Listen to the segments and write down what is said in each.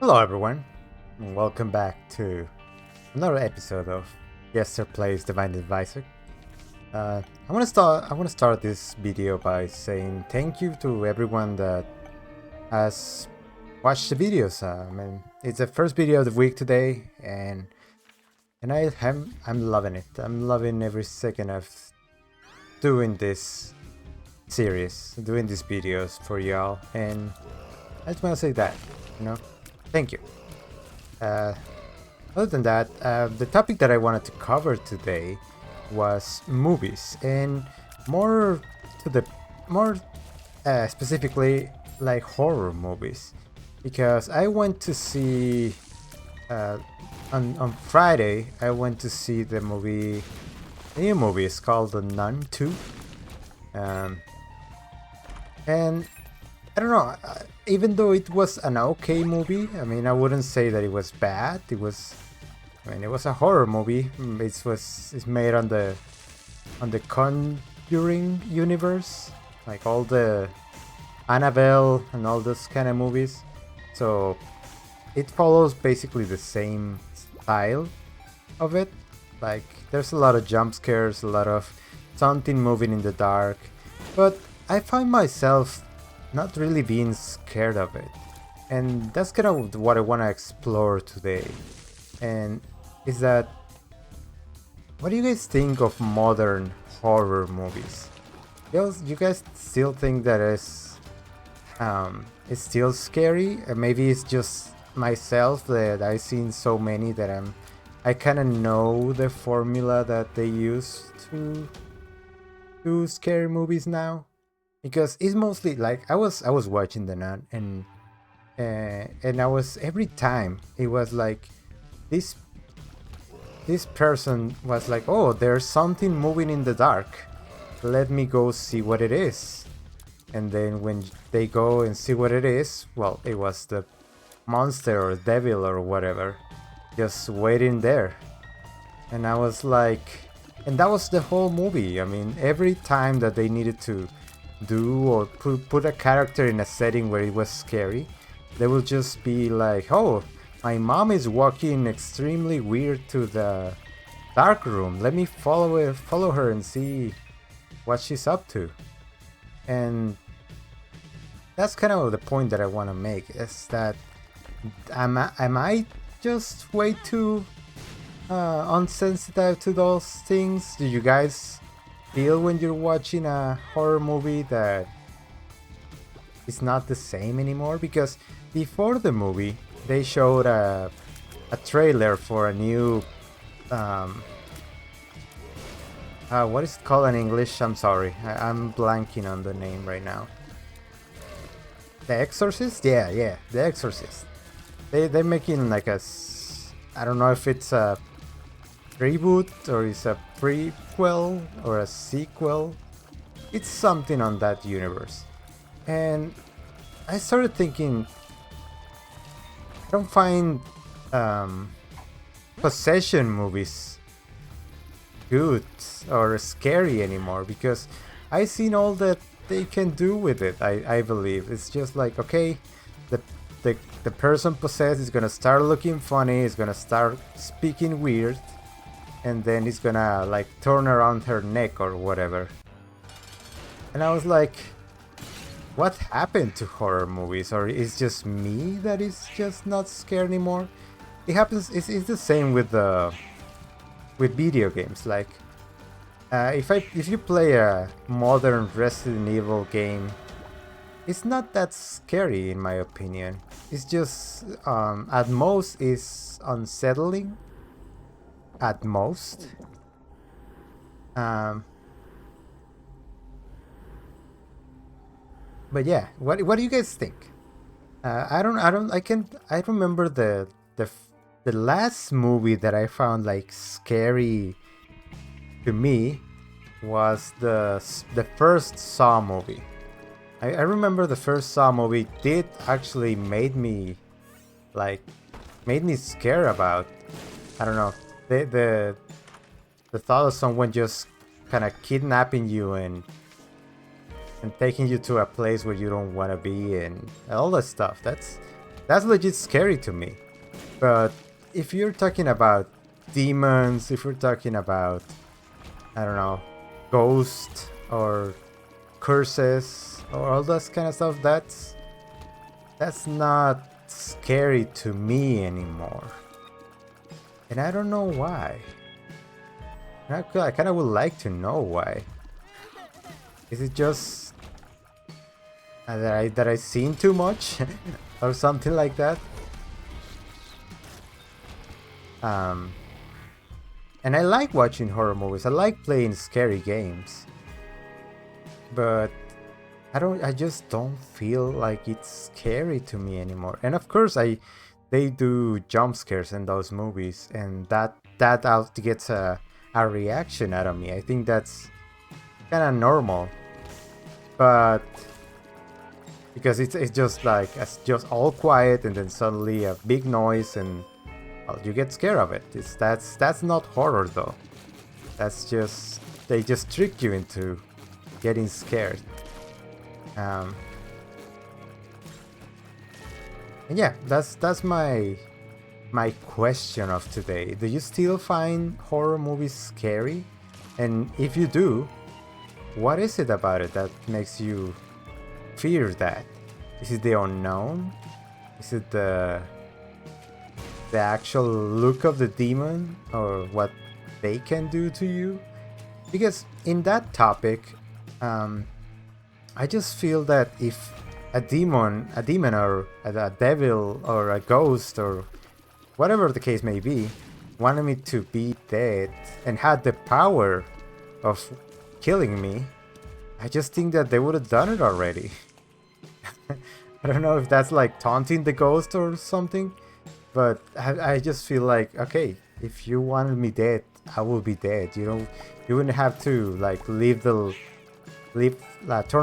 Hello, everyone, and welcome back to another episode of Jester Plays Divine Advisor. I want to start this video by saying thank you to everyone that has watched the videos. It's the first video of the week today, and I'm loving it. I'm loving every second of doing this series, doing these videos for y'all, and I just want to say that, you know, thank you. Uh, Other than that, the topic that I wanted to cover today was movies, and more to the more specifically like horror movies, because I went to see uh, on Friday. I went to see the movie, a new movie. It's called The Nun 2, um, and I don't know. Even though it was an okay movie, I mean, I wouldn't say that it was bad. It was a horror movie. It's made on the Conjuring universe, like all the Annabelle and all those kind of movies. So it follows basically the same style of it. Like there's a lot of jump scares, a lot of something moving in the dark, but I find myself not really being scared of it, and that's kind of what I want to explore today. And is that what do you guys think of modern horror movies? You guys still think that it's still scary? Maybe it's just myself that I've seen so many that I kind of know the formula that they use to do scary movies now, because it's mostly like I was watching the Nun, and I was every time it was like this this person was like, oh, there's something moving in the dark, let me go see what it is. And then when they go and see what it is, well, it was the monster or devil or whatever just waiting there. And I was like, and that was the whole movie. I mean, every time that they needed to do or put a character in a setting where it was scary, they will just be like, oh, my mom is walking extremely weird to the dark room, let me follow her and see what she's up to. And that's kind of the point that I want to make, is that am I just way too unsensitive to those things? Do you guys feel when you're watching a horror movie that it's not the same anymore? Because before the movie, they showed a trailer for a new what is it called in English? I'm sorry, I'm blanking on the name right now. The Exorcist? Yeah, The Exorcist. They're making like I don't know if it's a reboot or it's a prequel or a sequel. It's something on that universe. And I started thinking, I don't find possession movies good or scary anymore, because I've seen all that they can do with it. I believe it's just like, okay, the the person possessed is gonna start looking funny, is gonna start speaking weird, and then it's gonna like turn around her neck or whatever. And I was like, what happened to horror movies? Or is just me that is just not scared anymore? It happens. It's the same with video games. Like if you play a modern Resident Evil game, it's not that scary in my opinion. It's just at most is unsettling. At most. Um, but yeah, what do you guys think? I remember the last movie that I found like scary to me was the first Saw movie. I remember the first Saw movie did actually like made me scared about, I don't know, the thought of someone just kind of kidnapping you and taking you to a place where you don't want to be and all that stuff. That's legit scary to me. But if you're talking about demons, if we're talking about, I don't know, ghosts or curses or all that kind of stuff, that's not scary to me anymore. And I don't know why. And I kind of would like to know why. Is it just that I seen too much or something like that? And I like watching horror movies. I like playing scary games. But I just don't feel like it's scary to me anymore. And of course they do jump scares in those movies, and that out gets a reaction out of me. I think that's kind of normal. But because it's just like it's just all quiet and then suddenly a big noise and well, you get scared of it. That's not horror though. That's just they just trick you into getting scared. And yeah, that's my question of today. Do you still find horror movies scary? And if you do, what is it about it that makes you fear that? Is it the unknown? Is it the actual look of the demon or what they can do to you? Because in that topic, I just feel that if a demon or a devil or a ghost or whatever the case may be wanted me to be dead and had the power of killing me, I just think that they would have done it already. I don't know if that's like taunting the ghost or something, but I just feel like, okay, if you wanted me dead, I will be dead. You know, you wouldn't have to like turn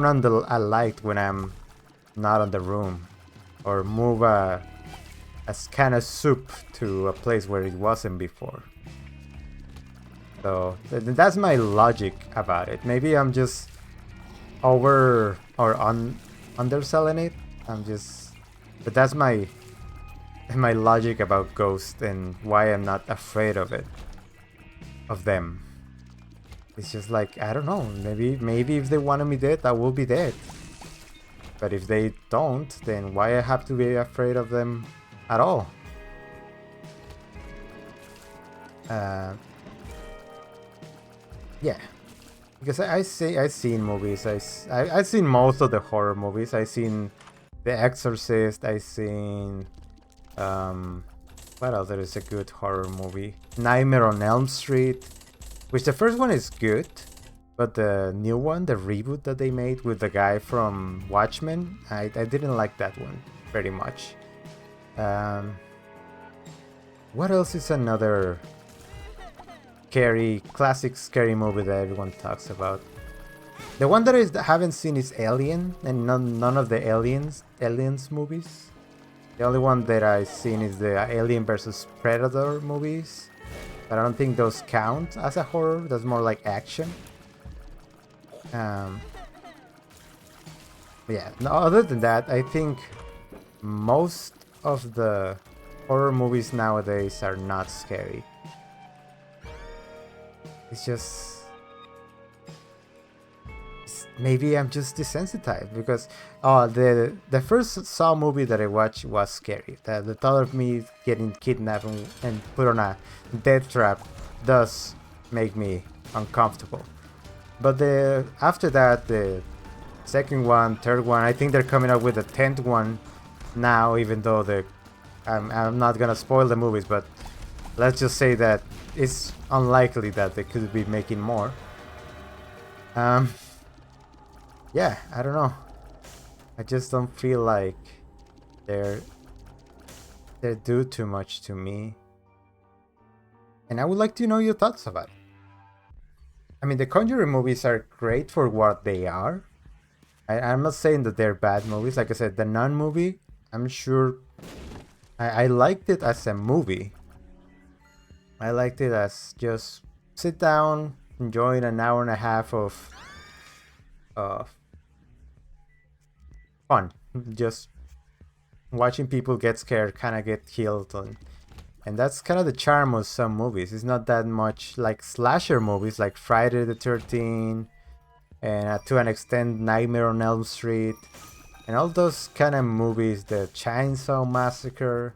on a light when I'm not in the room, or move a can of soup to a place where it wasn't before. So that's my logic about it. Maybe I'm just over or underselling it. But that's my logic about ghosts and why I'm not afraid of them. It's just like, I don't know, maybe if they wanted me dead, I will be dead. But if they don't, then why I have to be afraid of them at all? Yeah, because I've seen movies. I've seen most of the horror movies. I've seen The Exorcist. I've seen what else? There is a good horror movie, Nightmare on Elm Street, which the first one is good, but the new one, the reboot that they made with the guy from Watchmen, I didn't like that one very much. What else is another classic scary movie that everyone talks about? The one that I haven't seen is Alien, and none of the aliens movies. The only one that I've seen is the Alien versus Predator movies, but I don't think those count as a horror. That's more like action. Yeah, no, other than that, I think most of the horror movies nowadays are not scary. It's just maybe I'm just desensitized because the first Saw movie that I watched was scary. The thought of me getting kidnapped and put on a death trap does make me uncomfortable. But after that, the second one, third one, I think they're coming up with a 10th one now, even though I'm not gonna spoil the movies, but let's just say that it's unlikely that they could be making more. Yeah, I don't know. I just don't feel like they do too much to me. And I would like to know your thoughts about it. I mean, the Conjuring movies are great for what they are. I'm not saying that they're bad movies. Like I said, the Nun movie, I'm sure I liked it as a movie. I liked it as just sit down, enjoying an hour and a half of fun. Just watching people get scared, kind of get killed, and that's kind of the charm of some movies. It's not that much like slasher movies like Friday the 13th and to an extent Nightmare on Elm Street and all those kind of movies, the Chainsaw Massacre.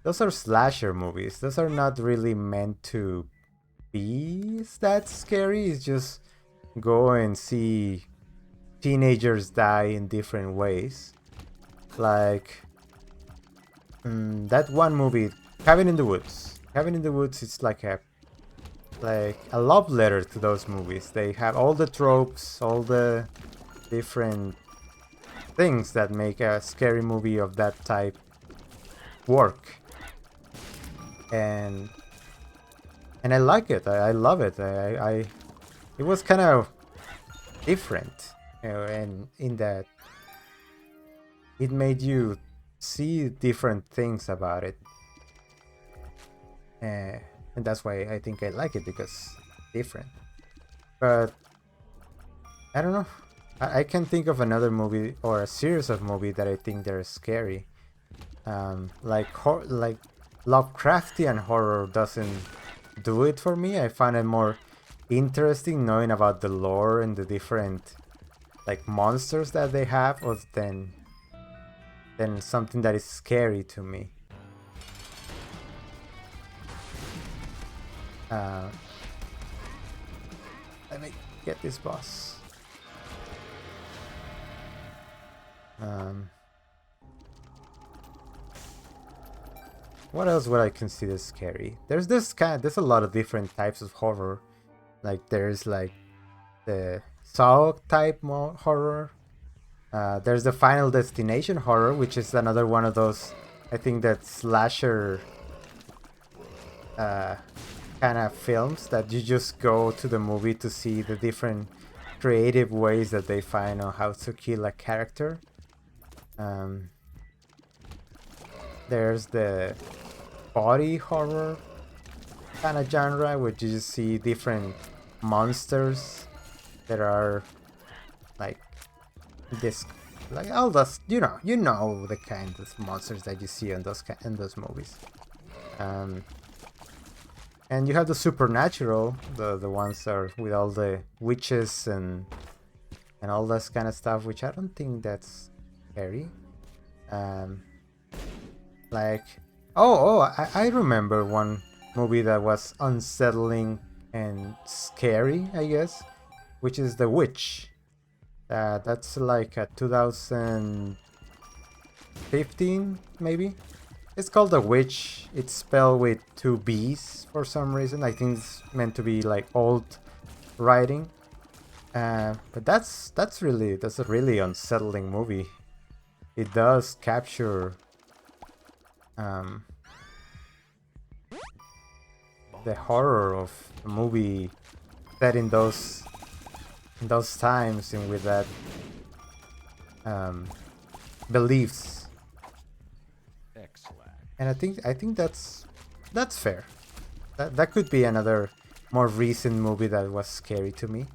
Those are slasher movies. Those are not really meant to be that scary. It's just go and see teenagers die in different ways. Like that one movie, Cabin in the Woods. Cabin in the Woods is like a love letter to those movies. They have all the tropes, all the different things that make a scary movie of that type work. And I like it. I love it. It was kind of different, and in that it made you see different things about it. And that's why I think I like it, because different. But I don't know. I can think of another movie or a series of movies that I think they're scary. Like Lovecraftian horror doesn't do it for me. I find it more interesting knowing about the lore and the different like monsters that they have, or than something that is scary to me. Let me get this boss. What else would I consider scary? There's a lot of different types of horror. Like there's like the Saw type horror. There's the Final Destination horror, which is another one of those, I think, that slasher kind of films that you just go to the movie to see the different creative ways that they find on how to kill a character. There's the body horror kind of genre, where you just see different monsters that are like this, like all those, you know the kind of monsters that you see in those movies. And you have the supernatural, the ones that are with all the witches and all this kind of stuff, which I don't think that's scary. Like I remember one movie that was unsettling and scary, I guess, which is The Witch. That's like a 2015 maybe. It's called The Witch. It's spelled with 2 B's for some reason. I think it's meant to be like old writing. But that's a really unsettling movie. It does capture the horror of a movie set in those times and with that beliefs. And I think that's fair. That could be another more recent movie that was scary to me.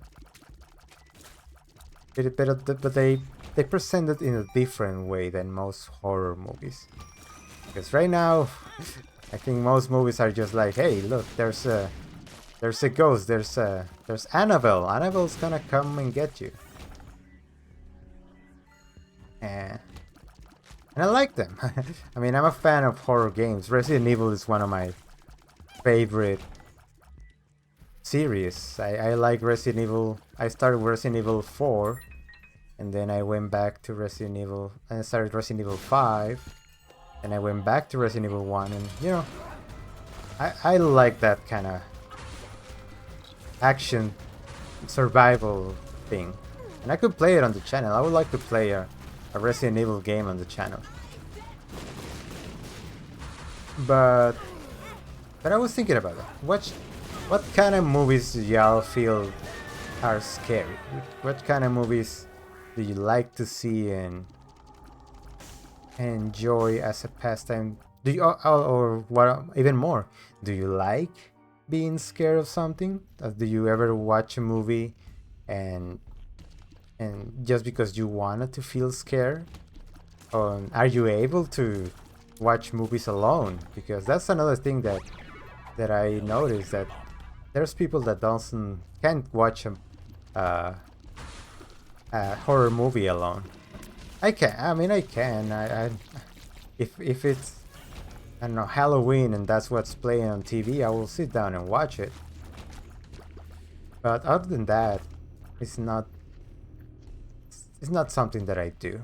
But they present it in a different way than most horror movies. Because right now, I think most movies are just like, hey, look, there's a ghost, there's Annabelle. Annabelle's gonna come and get you. And I like them. I mean, I'm a fan of horror games. Resident Evil is one of my favorite series. I like Resident Evil. I started Resident Evil 4, and then I went back to Resident Evil, and I started Resident Evil 5, and I went back to Resident Evil 1, and I like that kind of action survival thing. And I could play it on the channel. I would like to play a Resident Evil game on the channel. But I was thinking about that. What kind of movies do y'all feel are scary? What kind of movies do you like to see and enjoy as a pastime? Do you or what even more? Do you like being scared of something? Do you ever watch a movie and just because you wanted to feel scared? are you able to watch movies alone? Because that's another thing that I noticed, that there's people that can't watch a horror movie alone. I can. I mean, I can. If it's, I don't know, Halloween and that's what's playing on TV, I will sit down and watch it. But other than that, it's not. It's not something that I do.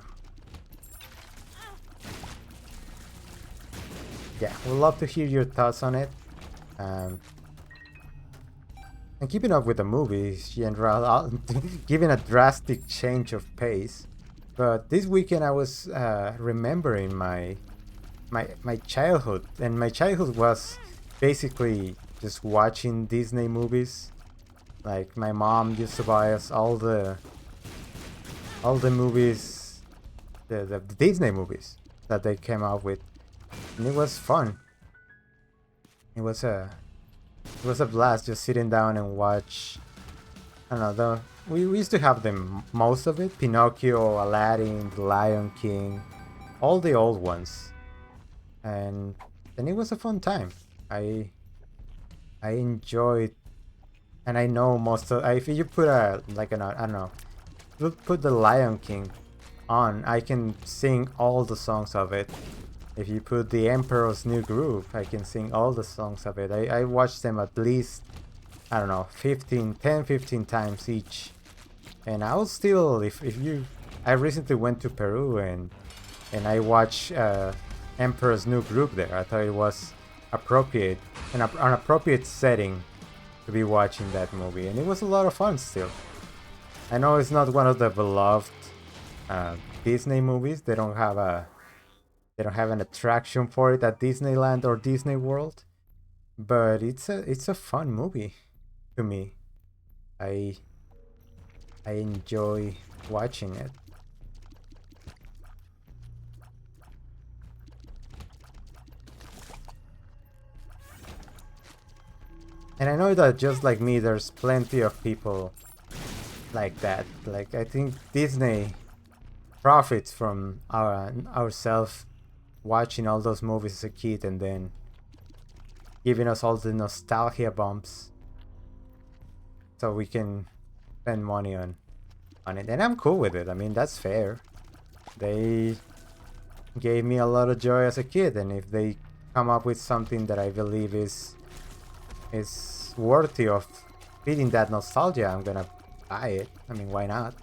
Yeah, we'd love to hear your thoughts on it. And keeping up with the movies, general, giving a drastic change of pace. But this weekend I was remembering my childhood, and my childhood was basically just watching Disney movies. Like my mom used to buy us all the movies, the Disney movies that they came out with, and it was fun. It was a blast just sitting down and watch. I don't know, we used to have them, most of it: Pinocchio, Aladdin, The Lion King, all the old ones, and it was a fun time. I enjoyed, and I know most of. If you put I don't know, put The Lion King on, I can sing all the songs of it. If you put The Emperor's New Groove, I can sing all the songs of it. I watched them at least, I don't know, 10, 15 times each. And I'll still, I recently went to Peru and I watched Emperor's New Groove there. I thought it was appropriate, an appropriate setting to be watching that movie. And it was a lot of fun still. I know it's not one of the beloved Disney movies. They don't have an attraction for it at Disneyland or Disney World, but it's a fun movie to me. I enjoy watching it. And I know that just like me, there's plenty of people like that. Like, I think Disney profits from ourselves watching all those movies as a kid and then giving us all the nostalgia bumps so we can spend money on it. And I'm cool with it. I mean, that's fair. They gave me a lot of joy as a kid, and if they come up with something that I believe is worthy of feeding that nostalgia, I'm gonna buy it. I mean, why not?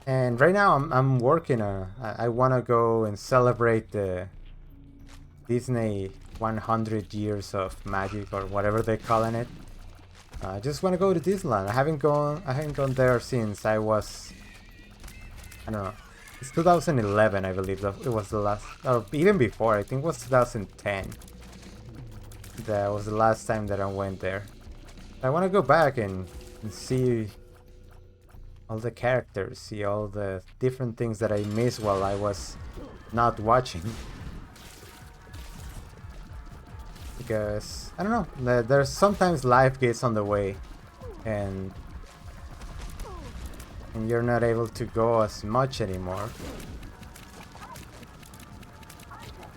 And right now I'm working I want to go and celebrate the Disney 100 years of magic, or whatever they're calling it. I just want to go to Disneyland. I haven't gone there since I was, I don't know, it's 2011, I believe that it was the last, or even before, I think it was 2010. That was the last time that I went there. I want to go back and see all the characters, see all the different things that I missed while I was not watching. Because, I don't know, there's sometimes life gets on the way and you're not able to go as much anymore.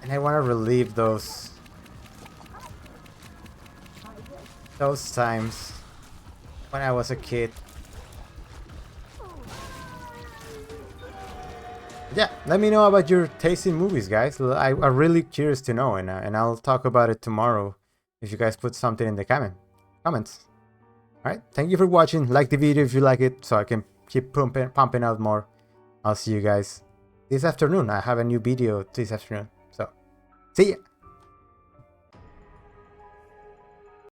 And I want to relive those times when I was a kid. Yeah, let me know about your taste in movies, guys. I'm really curious to know, and I'll talk about it tomorrow if you guys put something in the comments. Alright, thank you for watching. Like the video if you like it, so I can keep pumping out more. I'll see you guys this afternoon. I have a new video this afternoon, so see ya!